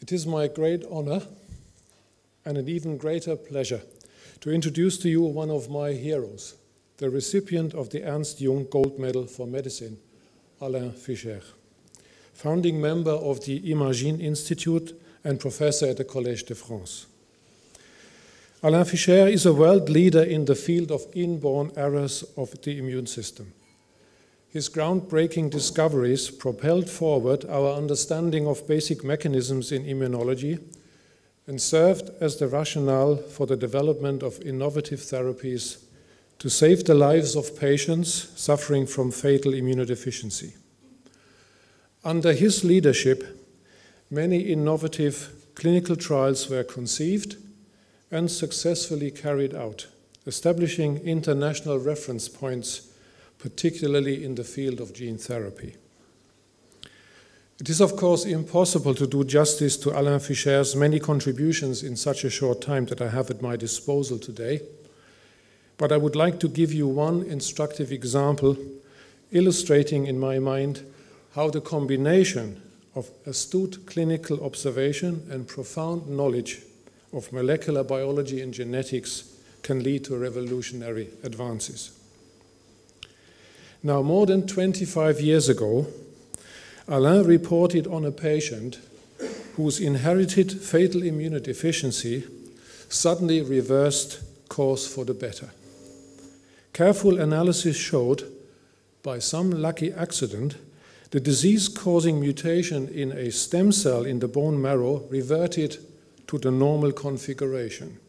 It is my great honor and an even greater pleasure to introduce to you one of my heroes, the recipient of the Ernst Jung Gold Medal for Medicine, Alain Fischer, founding member of the Imagine Institute and professor at the Collège de France. Alain Fischer is a world leader in the field of inborn errors of the immune system. His groundbreaking discoveries propelled forward our understanding of basic mechanisms in immunology and served as the rationale for the development of innovative therapies to save the lives of patients suffering from fatal immunodeficiency. Under his leadership, many innovative clinical trials were conceived and successfully carried out, establishing international reference points, particularly in the field of gene therapy. It is, of course, impossible to do justice to Alain Fischer's many contributions in such a short time that I have at my disposal today, but I would like to give you one instructive example illustrating in my mind how the combination of astute clinical observation and profound knowledge of molecular biology and genetics can lead to revolutionary advances. Now, more than 25 years ago, Alain reported on a patient whose inherited fatal immunodeficiency suddenly reversed course for the better. Careful analysis showed, by some lucky accident, the disease-causing mutation in a stem cell in the bone marrow reverted to the normal configuration,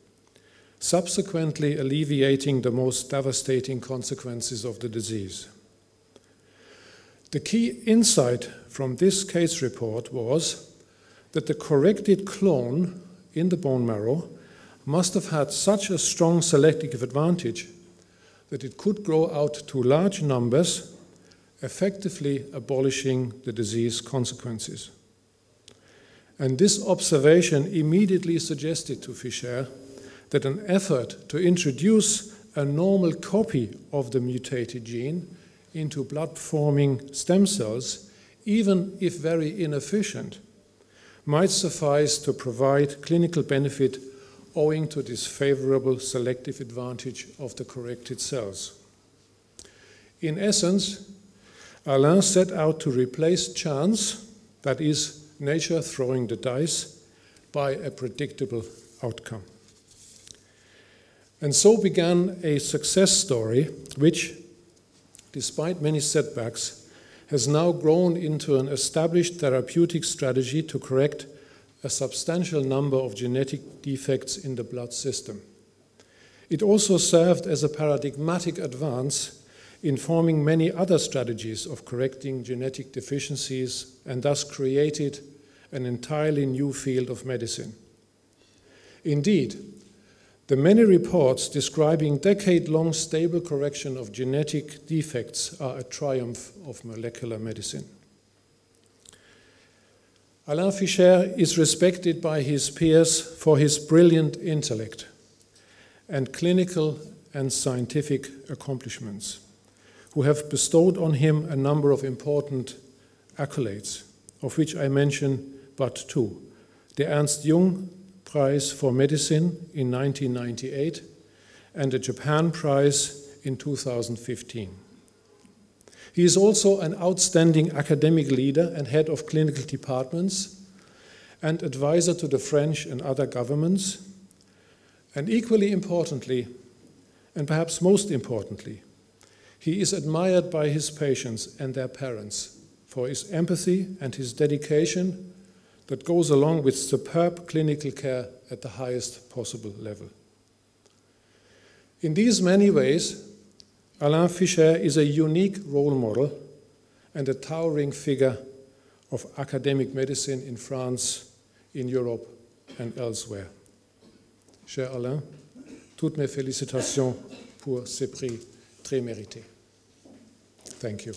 subsequently alleviating the most devastating consequences of the disease. The key insight from this case report was that the corrected clone in the bone marrow must have had such a strong selective advantage that it could grow out to large numbers, effectively abolishing the disease consequences. And this observation immediately suggested to Fischer that an effort to introduce a normal copy of the mutated gene into blood-forming stem cells, even if very inefficient, might suffice to provide clinical benefit owing to this favorable selective advantage of the corrected cells. In essence, Alain set out to replace chance, that is, nature throwing the dice, by a predictable outcome. And so began a success story which, despite many setbacks, has now grown into an established therapeutic strategy to correct a substantial number of genetic defects in the blood system. It also served as a paradigmatic advance in forming many other strategies of correcting genetic deficiencies and thus created an entirely new field of medicine. Indeed, the many reports describing decade-long stable correction of genetic defects are a triumph of molecular medicine. Alain Fischer is respected by his peers for his brilliant intellect and clinical and scientific accomplishments, who have bestowed on him a number of important accolades, of which I mention but two: the Ernst Jung Prize for Medicine in 1998 and the Japan Prize in 2015. He is also an outstanding academic leader and head of clinical departments and advisor to the French and other governments. And equally importantly, and perhaps most importantly, he is admired by his patients and their parents for his empathy and his dedication that goes along with superb clinical care at the highest possible level. In these many ways, Alain Fischer is a unique role model and a towering figure of academic medicine in France, in Europe, and elsewhere. Cher Alain, toutes mes félicitations pour ce prix très mérité. Thank you.